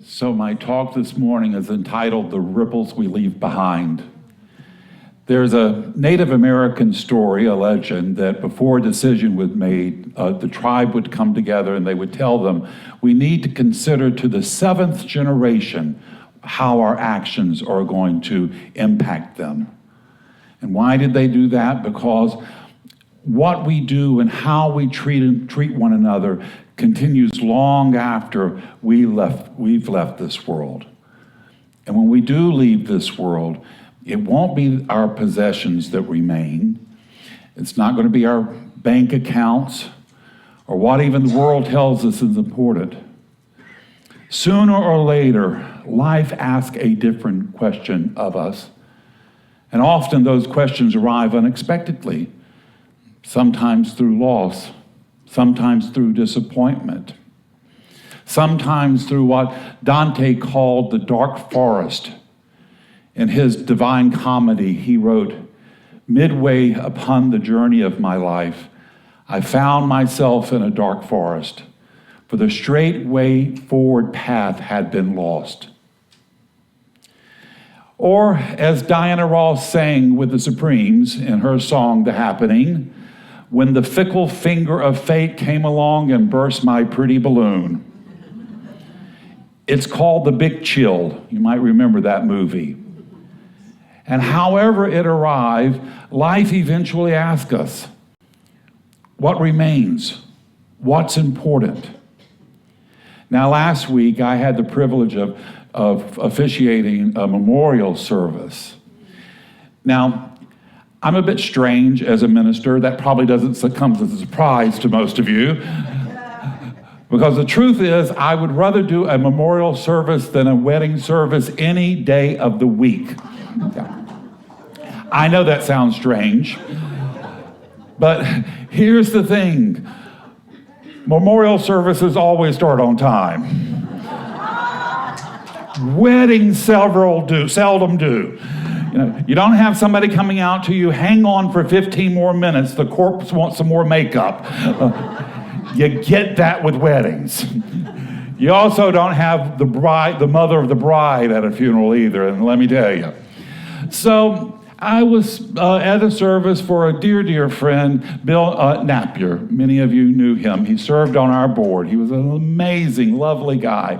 So my talk this morning is entitled The Ripples We Leave Behind. There's a Native American story, a legend, that before a decision was made, the tribe would come together and they would tell them, we need to consider to the seventh generation how our actions are going to impact them. And why did they do that? Because what we do and how we treat one another continues long after we've left this world. And when we do leave this world, it won't be our possessions that remain. It's not going to be our bank accounts or what even the world tells us is important. Sooner or later, life asks a different question of us. And often those questions arrive unexpectedly, sometimes through loss, sometimes through disappointment, sometimes through what Dante called the dark forest. In his Divine Comedy, he wrote, "Midway upon the journey of my life, I found myself in a dark forest, for the straight way forward path had been lost." Or, as Diana Ross sang with the Supremes in her song, The Happening, when the fickle finger of fate came along and burst my pretty balloon. It's called The Big Chill. You might remember that movie. And however it arrived, life eventually asks us, what remains? What's important? Now, last week, I had the privilege of officiating a memorial service. Now, I'm a bit strange as a minister. That probably doesn't come as a surprise to most of you. Because the truth is, I would rather do a memorial service than a wedding service any day of the week. I know that sounds strange, but here's the thing. Memorial services always start on time. Weddings seldom do. You don't have somebody coming out to you, hang on for 15 more minutes, the corpse wants some more makeup. You get that with weddings. You also don't have the mother of the bride at a funeral either, and let me tell you. So I was at a service for a dear friend, Bill Napier. Many of you knew him. He served on our board. He was an amazing, lovely guy.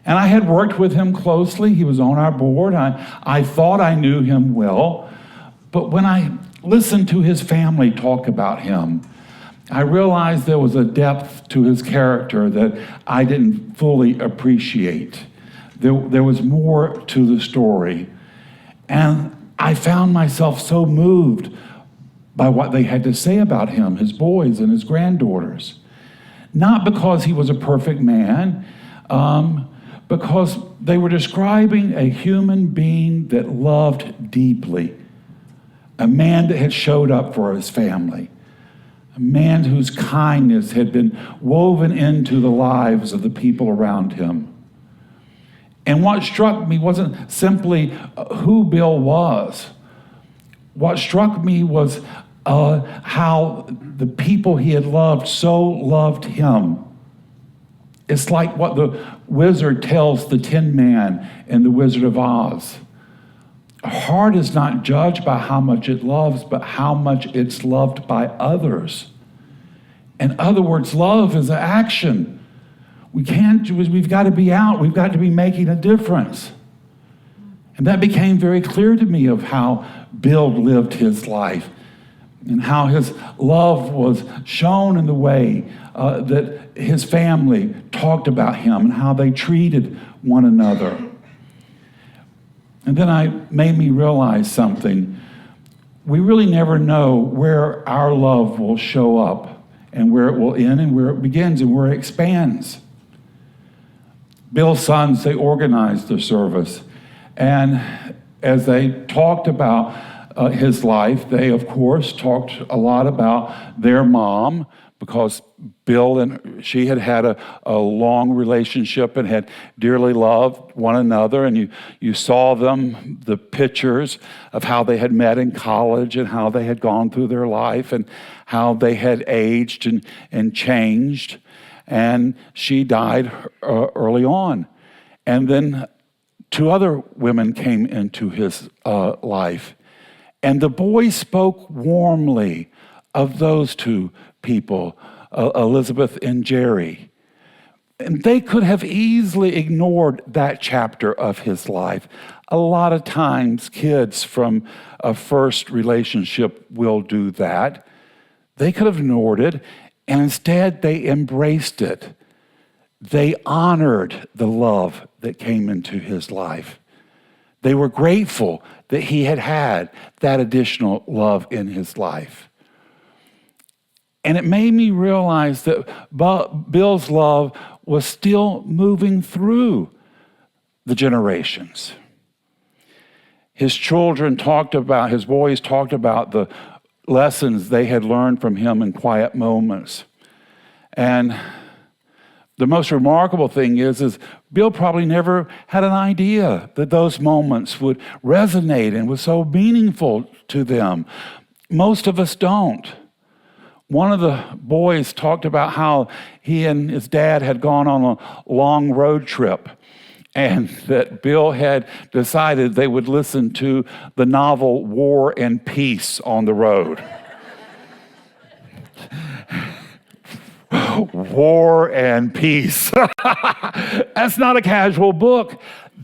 And I had worked with him closely. He was on our board. I thought I knew him well. But when I listened to his family talk about him, I realized there was a depth to his character that I didn't fully appreciate. There was more to the story. And I found myself so moved by what they had to say about him, his boys and his granddaughters. Not because he was a perfect man, because they were describing a human being that loved deeply, a man that had showed up for his family, a man whose kindness had been woven into the lives of the people around him. And what struck me wasn't simply who Bill was. What struck me was how the people he had loved so loved him. It's like what the wizard tells the Tin Man in The Wizard of Oz. A heart is not judged by how much it loves, but how much it's loved by others. In other words, love is an action. We've got to be out. We've got to be making a difference. And that became very clear to me of how Bill lived his life and how his love was shown in the way that his family talked about him and how they treated one another. And then it made me realize something. We really never know where our love will show up and where it will end and where it begins and where it expands. Bill's sons, they organized the service. And as they talked about his life, they, of course, talked a lot about their mom, because Bill and she had had a long relationship and had dearly loved one another. And you saw them, the pictures of how they had met in college and how they had gone through their life and how they had aged and changed. And she died early on. And then two other women came into his life. And the boy spoke warmly of those two people, Elizabeth and Jerry. And they could have easily ignored that chapter of his life. A lot of times, kids from a first relationship will do that. They could have ignored it, and instead they embraced it. They honored the love that came into his life. They were grateful that he had had that additional love in his life. And it made me realize that Bill's love was still moving through the generations. His boys talked about the lessons they had learned from him in quiet moments. And the most remarkable thing is Bill probably never had an idea that those moments would resonate and was so meaningful to them. Most of us don't. One of the boys talked about how he and his dad had gone on a long road trip, and that Bill had decided they would listen to the novel War and Peace on the road. War and Peace. That's not a casual book.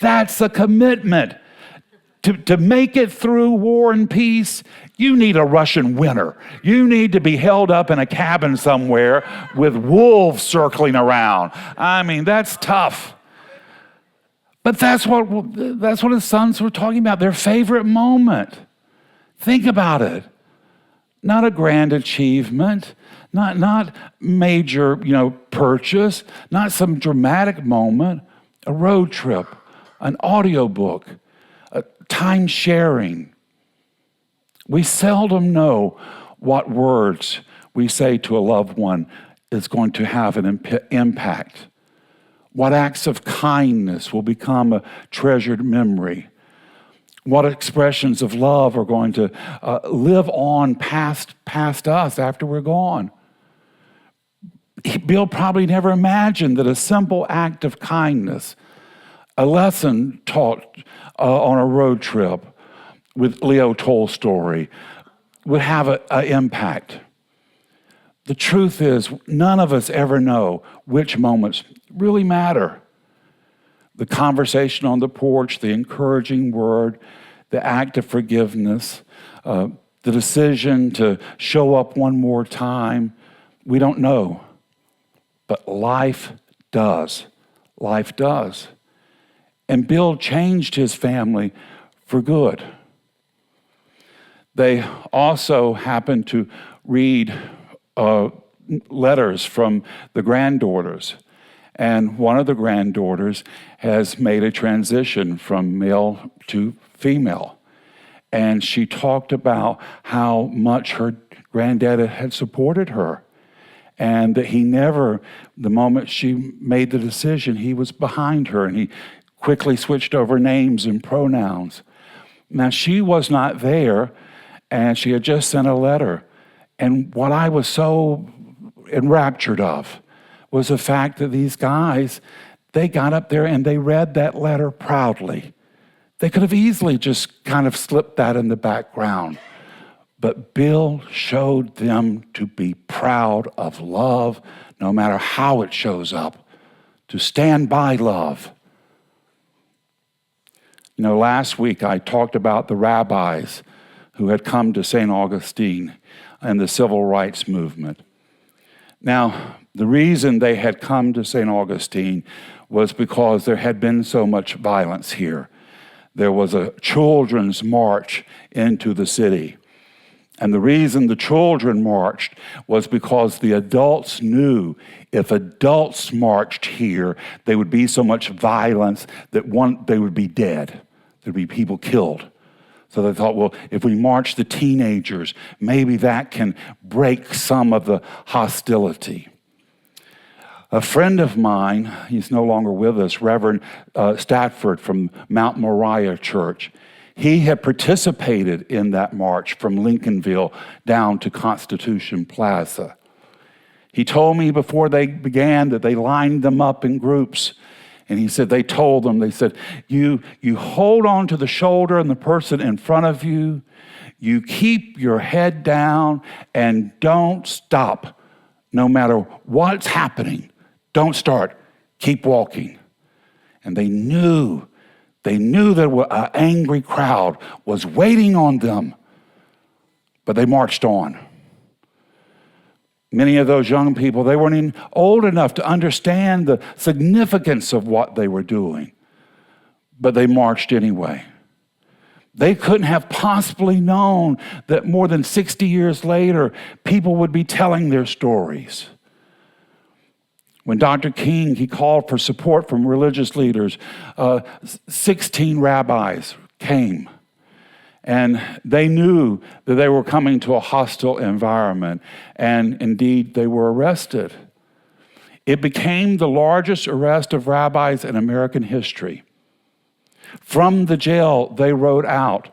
That's a commitment. To make it through War and Peace, you need a Russian winter. You need to be held up in a cabin somewhere with wolves circling around. I mean, that's tough. But that's what his sons were talking about, their favorite moment. Think about it. Not a grand achievement, not major, purchase, not some dramatic moment, a road trip, an audiobook, a time sharing. We seldom know what words we say to a loved one is going to have an impact. What acts of kindness will become a treasured memory. What expressions of love are going to live on past us after we're gone. Bill probably never imagined that a simple act of kindness, a lesson taught on a road trip with Leo Tolstoy, would have an impact. The truth is, none of us ever know which moments really matter. The conversation on the porch, the encouraging word, the act of forgiveness, the decision to show up one more time, we don't know. But life does. Life does. And Bill changed his family for good. They also happened to read letters from the granddaughters. And one of the granddaughters has made a transition from male to female. And she talked about how much her granddad had supported her. And that he never, the moment she made the decision, he was behind her. And he quickly switched over names and pronouns. Now, she was not there, and she had just sent a letter. And what I was so enraptured of was the fact that these guys, they got up there and they read that letter proudly. They could have easily just kind of slipped that in the background. But Bill showed them to be proud of love, no matter how it shows up, to stand by love. Last week I talked about the rabbis who had come to St. Augustine and the civil rights movement. Now, the reason they had come to St. Augustine was because there had been so much violence here. There was a children's march into the city. And the reason the children marched was because the adults knew if adults marched here, there would be so much violence that they would be dead. There'd be people killed. So they thought, well, if we march the teenagers, maybe that can break some of the hostility. A friend of mine, he's no longer with us, Reverend Stafford from Mount Moriah Church, he had participated in that march from Lincolnville down to Constitution Plaza. He told me before they began that they lined them up in groups And he said, they told them, they said, you hold on to the shoulder and the person in front of you. You keep your head down and don't stop. No matter what's happening, don't start. Keep walking. And they knew that an angry crowd was waiting on them, but they marched on. Many of those young people, they weren't even old enough to understand the significance of what they were doing, but they marched anyway. They couldn't have possibly known that more than 60 years later, people would be telling their stories. When Dr. King, he called for support from religious leaders, 16 rabbis came. And they knew that they were coming to a hostile environment, and indeed they were arrested. It became the largest arrest of rabbis in American history. From the jail, they wrote out,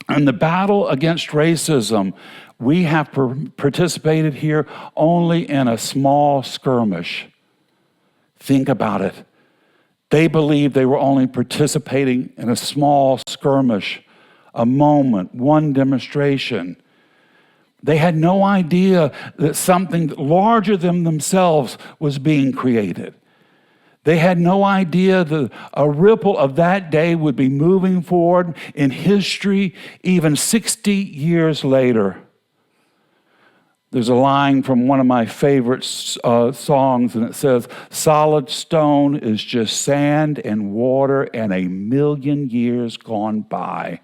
"In the battle against racism, we have participated here only in a small skirmish." Think about it. They believed they were only participating in a small skirmish, a moment, one demonstration. They had no idea that something larger than themselves was being created. They had no idea that a ripple of that day would be moving forward in history even 60 years later. There's a line from one of my favorite songs, and it says, "Solid stone is just sand and water and a million years gone by."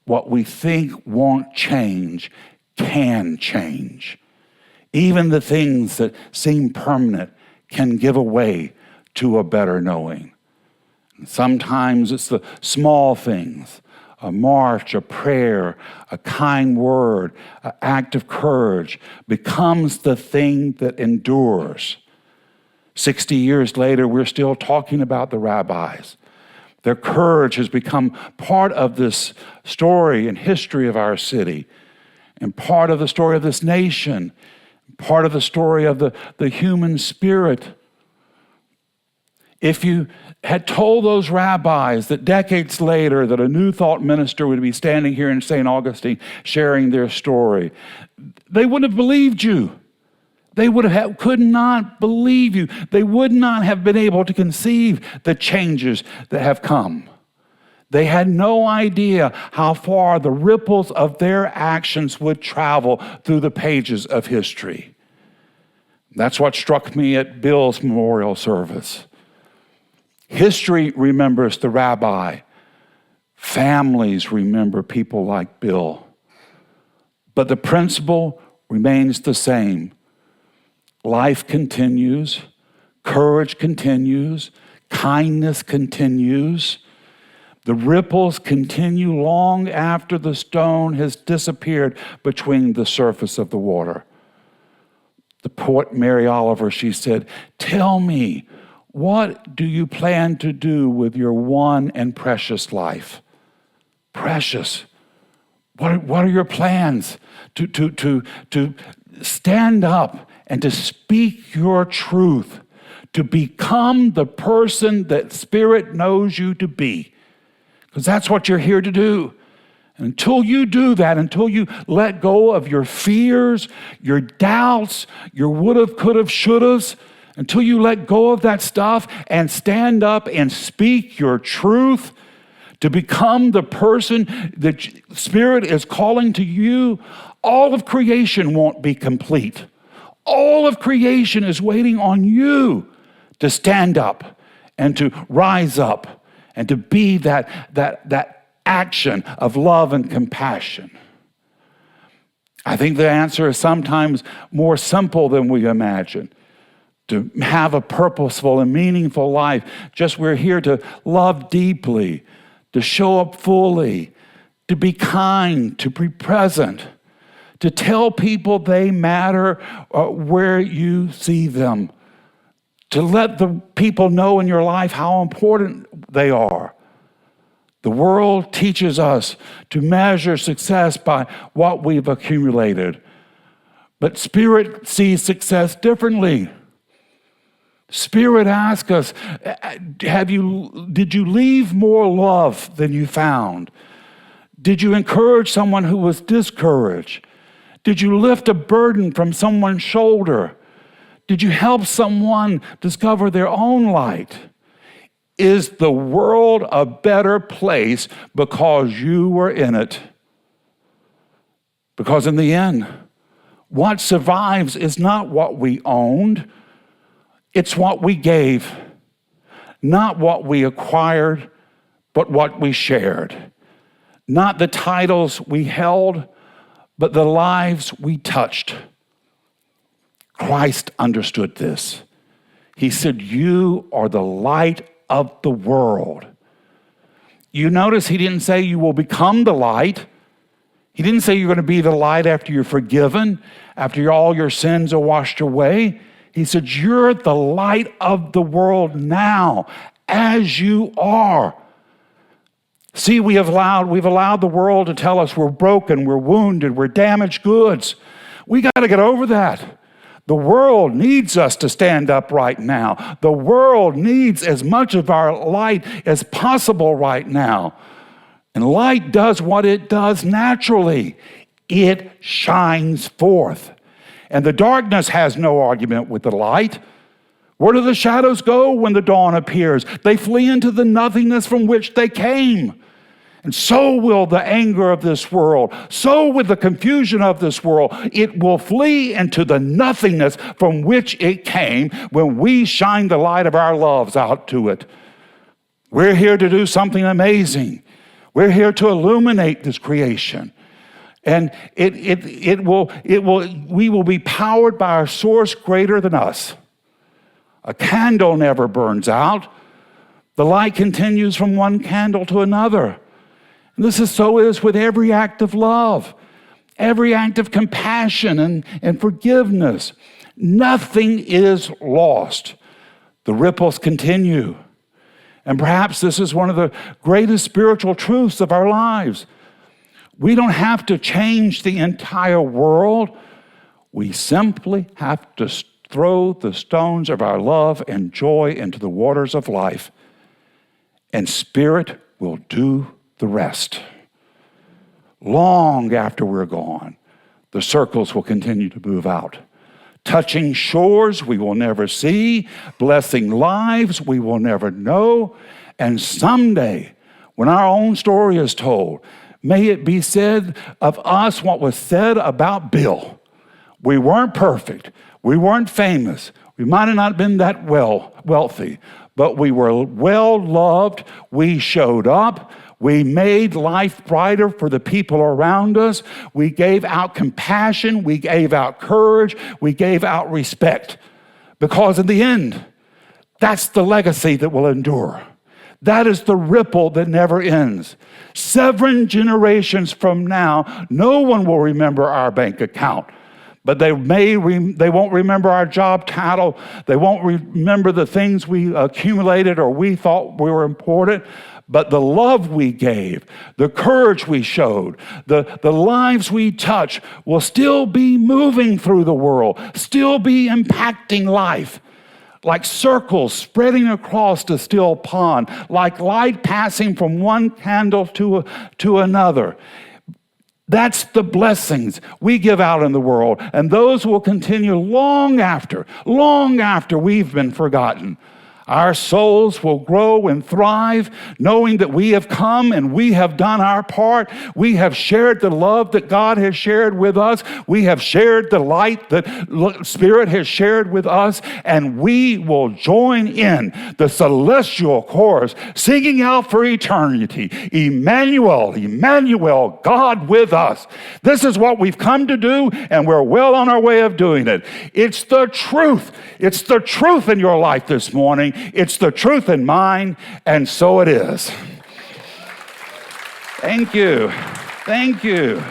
What we think won't change can change. Even the things that seem permanent can give away to a better knowing. Sometimes it's the small things, a march, a prayer, a kind word, an act of courage becomes the thing that endures. 60 years later, we're still talking about the rabbis. Their courage has become part of this story and history of our city, and part of the story of this nation, part of the story of the human spirit. If you had told those rabbis that decades later that a New Thought minister would be standing here in St. Augustine sharing their story, they wouldn't have believed you. They could not believe you. They would not have been able to conceive the changes that have come. They had no idea how far the ripples of their actions would travel through the pages of history. That's what struck me at Bill's memorial service. History remembers the rabbi. Families remember people like Bill. But the principle remains the same. Life continues, courage continues, kindness continues. The ripples continue long after the stone has disappeared between the surface of the water. The poet Mary Oliver, she said, "Tell me, what do you plan to do with your one and precious life?" Precious. What are your plans? To stand up and to speak your truth, to become the person that Spirit knows you to be. Because that's what you're here to do. And until you do that, until you let go of your fears, your doubts, your would've, could've, should'ves, until you let go of that stuff and stand up and speak your truth, to become the person that Spirit is calling to you, all of creation won't be complete. All of creation is waiting on you to stand up and to rise up and to be that action of love and compassion. I think the answer is sometimes more simple than we imagine. To have a purposeful and meaningful life, just we're here to love deeply, to show up fully, to be kind, to be present, to tell people they matter where you see them, to let the people know in your life how important they are. The world teaches us to measure success by what we've accumulated, but Spirit sees success differently. Spirit asks us, did you leave more love than you found? Did you encourage someone who was discouraged? Did you lift a burden from someone's shoulder? Did you help someone discover their own light? Is the world a better place because you were in it? Because in the end, what survives is not what we owned, it's what we gave. Not what we acquired, but what we shared. Not the titles we held, but the lives we touched. Christ understood this. He said, you are the light of the world. You notice he didn't say you will become the light. He didn't say you're going to be the light after you're forgiven, after all your sins are washed away. He said, you're the light of the world now, as you are. See, we've allowed the world to tell us we're broken, we're wounded, we're damaged goods. We got to get over that. The world needs us to stand up right now. The world needs as much of our light as possible right now. And light does what it does naturally. It shines forth. And the darkness has no argument with the light. Where do the shadows go when the dawn appears? They flee into the nothingness from which they came. And so will the anger of this world. So with the confusion of this world. It will flee into the nothingness from which it came when we shine the light of our loves out to it. We're here to do something amazing. We're here to illuminate this creation. And we will be powered by a source greater than us. A candle never burns out. The light continues from one candle to another. And this is so is with every act of love, every act of compassion and forgiveness. Nothing is lost. The ripples continue. And perhaps this is one of the greatest spiritual truths of our lives. We don't have to change the entire world. We simply have to throw the stones of our love and joy into the waters of life, and Spirit will do the rest. Long after we're gone, the circles will continue to move out, touching shores we will never see, blessing lives we will never know, and someday, when our own story is told, may it be said of us what was said about Bill. We weren't perfect. We weren't famous. We might have not been that wealthy, but we were well loved. We showed up. We made life brighter for the people around us. We gave out compassion. We gave out courage. We gave out respect. Because in the end, that's the legacy that will endure. That is the ripple that never ends. 7 generations from now, no one will remember our bank account. But they won't remember our job title. They won't remember the things we accumulated or we thought we were important. But the love we gave, the courage we showed, the lives we touched will still be moving through the world, still be impacting life. Like circles spreading across the still pond, like light passing from one candle to another. That's the blessings we give out in the world, and those will continue long after we've been forgotten. Our souls will grow and thrive, knowing that we have come and we have done our part. We have shared the love that God has shared with us. We have shared the light that Spirit has shared with us, and we will join in the celestial chorus, singing out for eternity, Emmanuel, Emmanuel, God with us. This is what we've come to do, and we're well on our way of doing it. It's the truth. It's the truth in your life this morning. It's the truth in mine, and so it is. Thank you. Thank you.